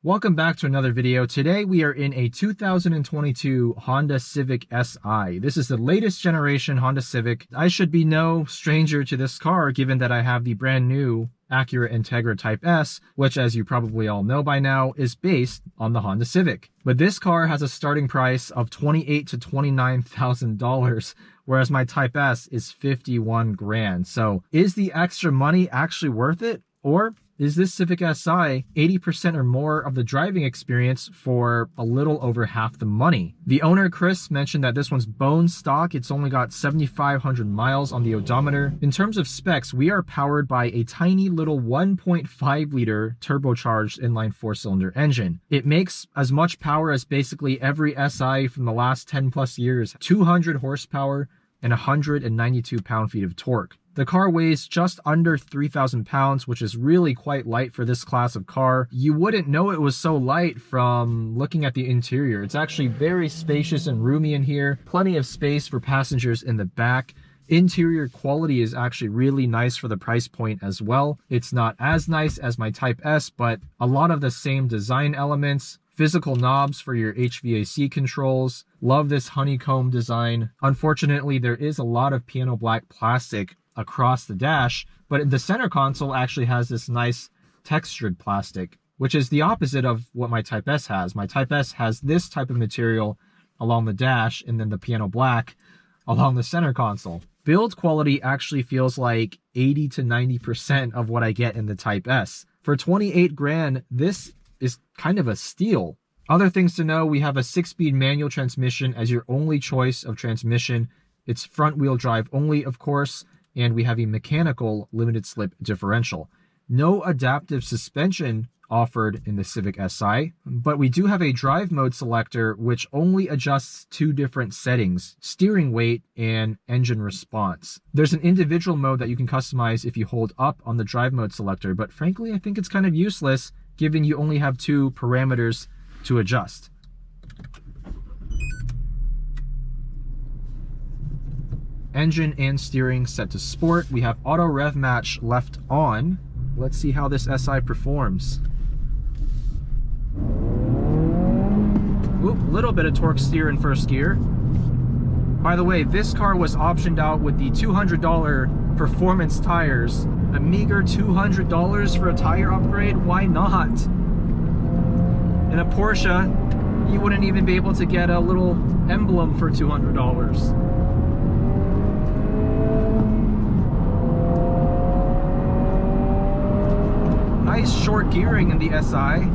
Welcome back to another video. Today we are in a 2022 Honda Civic Si. This is the latest generation Honda Civic. I should be no stranger to this car given that I have the brand new Acura Integra Type S, which as you probably all know by now is based on the Honda Civic. But this car has a starting price of $28,000 to $29,000, whereas my Type S is 51 grand. So is the extra money actually worth it? Or is this Civic Si 80% or more of the driving experience for a little over half the money? The owner, Chris, mentioned that this one's bone stock. It's only got 7,500 miles on the odometer. In terms of specs, we are powered by a tiny little 1.5 liter turbocharged inline 4-cylinder engine. It makes as much power as basically every Si from the last 10 plus years, 200 horsepower and 192 pound-feet of torque. The car weighs just under 3,000 pounds, which is really quite light for this class of car. You wouldn't know it was so light from looking at the interior. It's actually very spacious and roomy in here. Plenty of space for passengers in the back. Interior quality is actually really nice for the price point as well. It's not as nice as my Type S, but a lot of the same design elements. Physical knobs for your HVAC controls. Love this honeycomb design. Unfortunately, there is a lot of piano black plastic across the dash, but the center console actually has this nice textured plastic, which is the opposite of what my Type S has. My Type S has this type of material along the dash and then the piano black along the center console. Build quality actually feels like 80 to 90% of what I get in the Type S. For 28 grand, this is kind of a steal. Other things to know, we have a 6-speed manual transmission as your only choice of transmission. It's front wheel drive only, of course, and we have a mechanical limited slip differential. No adaptive suspension offered in the Civic Si, but we do have a drive mode selector which only adjusts 2 different settings: steering weight and engine response. There's an individual mode that you can customize if you hold up on the drive mode selector, but frankly I think it's kind of useless given you only have 2 parameters to adjust. Engine and steering set to sport. We have auto rev match left on. Let's see how this Si performs. Oop, little bit of torque steer in first gear. By the way, this car was optioned out with the $200 performance tires. A meager $200 for a tire upgrade? Why not? In a Porsche, you wouldn't even be able to get a little emblem for $200. Nice short gearing in the Si.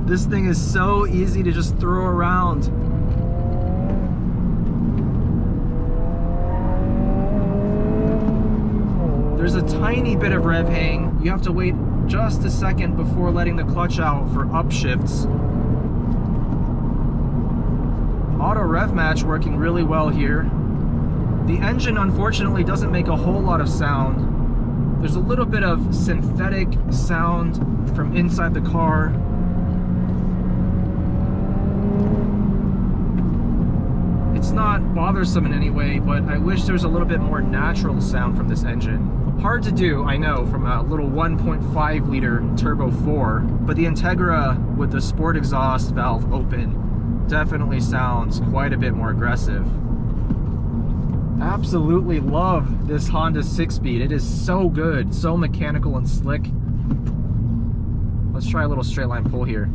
This thing is so easy to just throw around. There's a tiny bit of rev hang. You have to wait just a second before letting the clutch out for upshifts. Auto rev match working really well here. The engine unfortunately doesn't make a whole lot of sound. There's a little bit of synthetic sound from inside the car. It's not bothersome in any way, but I wish there was a little bit more natural sound from this engine. Hard to do, I know, from a little 1.5 liter turbo 4, but the Integra with the sport exhaust valve open definitely sounds quite a bit more aggressive. Absolutely love this Honda 6-speed. It is so good, so mechanical and slick. Let's try a little straight line pull here.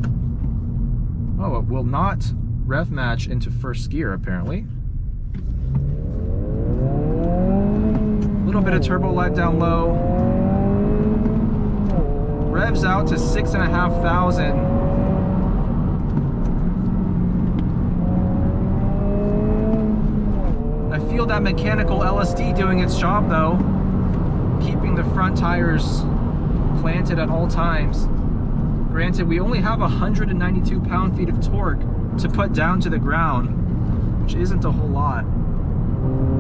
Oh, it will not rev match into first gear apparently. A little bit of turbo light down low. Revs out to 6,500. I feel that mechanical LSD doing its job though, keeping the front tires planted at all times. Granted, we only have 192 pound-feet of torque to put down to the ground, which isn't a whole lot.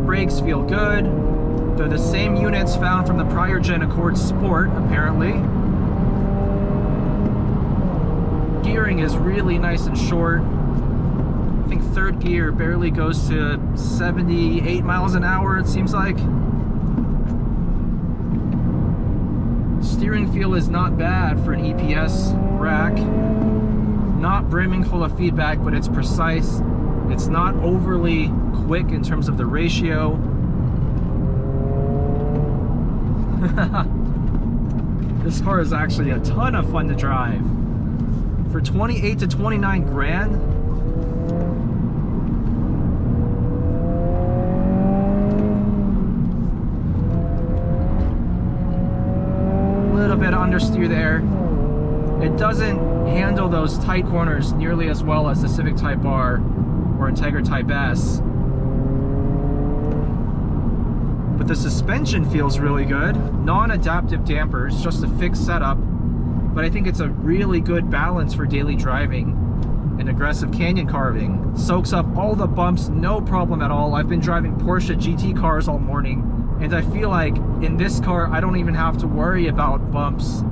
Brakes feel good. They're the same units found from the prior gen Accord Sport, apparently. Gearing is really nice and short. I think third gear barely goes to 78 miles an hour, it seems like. Steering feel is not bad for an EPS rack. Not brimming full of feedback, but it's precise. It's not overly quick in terms of the ratio. This car is actually a ton of fun to drive. For 28 to 29 grand, a little bit of understeer there. It doesn't handle those tight corners nearly as well as the Civic Type R or Integra Type S. But the suspension feels really good. Non-adaptive dampers, just a fixed setup. But I think it's a really good balance for daily driving and aggressive canyon carving. Soaks up all the bumps, no problem at all. I've been driving Porsche GT cars all morning, and I feel like in this car, I don't even have to worry about bumps.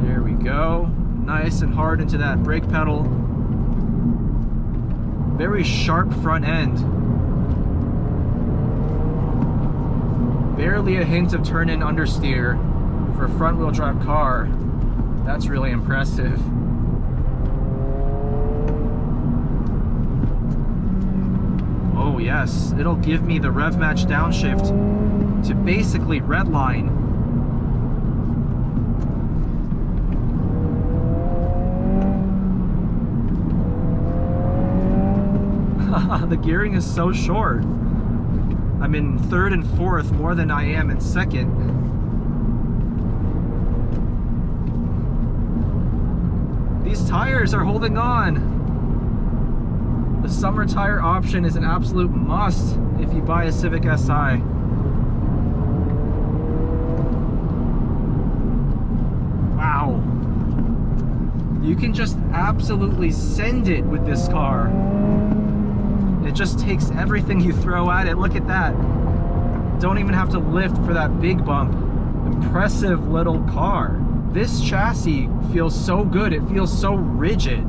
There we go. Nice and hard into that brake pedal. Very sharp front end. Barely a hint of turn-in understeer for a front-wheel drive car. That's really impressive. Oh yes, it'll give me the rev match downshift to basically redline. The gearing is so short. I'm in third and fourth more than I am in second. These tires are holding on. The summer tire option is an absolute must if you buy a Civic Si. Wow. You can just absolutely send it with this car. It just takes everything you throw at it. Look at that. Don't even have to lift for that big bump. Impressive little car. This chassis feels so good. It feels so rigid.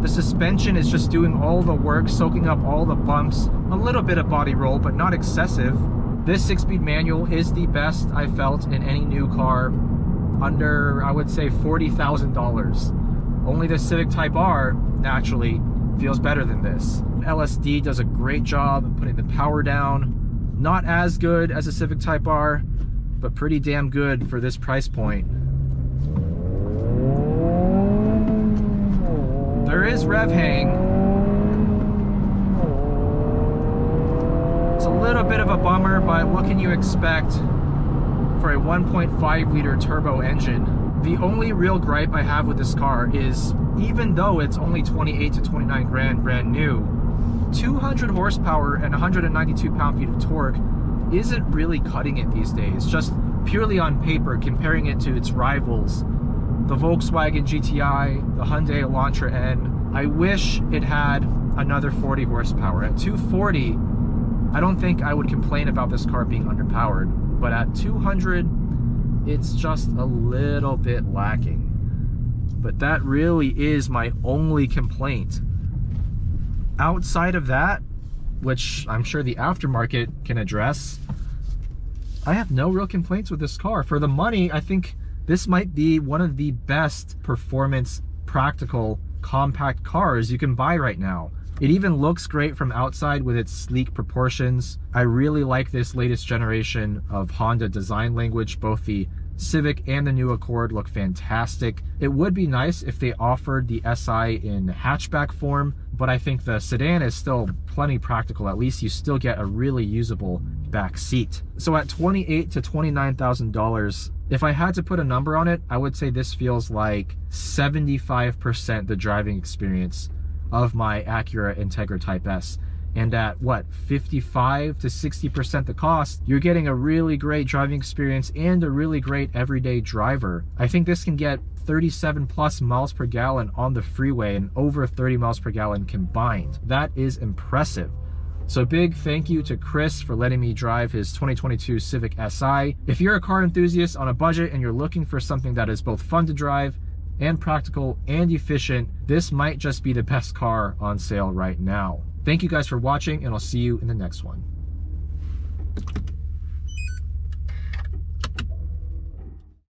The suspension is just doing all the work, soaking up all the bumps. A little bit of body roll, but not excessive. This 6-speed manual is the best I felt in any new car under, I would say, $40,000. Only the Civic Type R, naturally, feels better than this. LSD does a great job of putting the power down. Not as good as a Civic Type R, but pretty damn good for this price point. There is Rev Hang. It's a little bit of a bummer, but what can you expect for a 1.5 liter turbo engine? The only real gripe I have with this car is, even though it's only 28 to 29 grand brand new, 200 horsepower and 192 pound-feet of torque isn't really cutting it these days, just purely on paper, comparing it to its rivals, the Volkswagen GTI, the Hyundai Elantra N. I wish it had another 40 horsepower. At 240, I don't think I would complain about this car being underpowered, but at 200, it's just a little bit lacking. But that really is my only complaint. Outside of that, which I'm sure the aftermarket can address, I have no real complaints with this car. For the money, I think this might be one of the best performance, practical, compact cars you can buy right now. It even looks great from outside with its sleek proportions. I really like this latest generation of Honda design language. Both the Civic and the new Accord look fantastic. It would be nice if they offered the Si in hatchback form, but I think the sedan is still plenty practical. At least you still get a really usable back seat. So at $28,000 to $29,000, if I had to put a number on it, I would say this feels like 75% the driving experience of my Acura Integra Type S. And at what, 55 to 60% the cost, you're getting a really great driving experience and a really great everyday driver. I think this can get 37 plus miles per gallon on the freeway and over 30 miles per gallon combined. That is impressive. So big thank you to Chris for letting me drive his 2022 Civic Si. If you're a car enthusiast on a budget and you're looking for something that is both fun to drive and practical and efficient, this might just be the best car on sale right now. Thank you guys for watching, and I'll see you in the next one.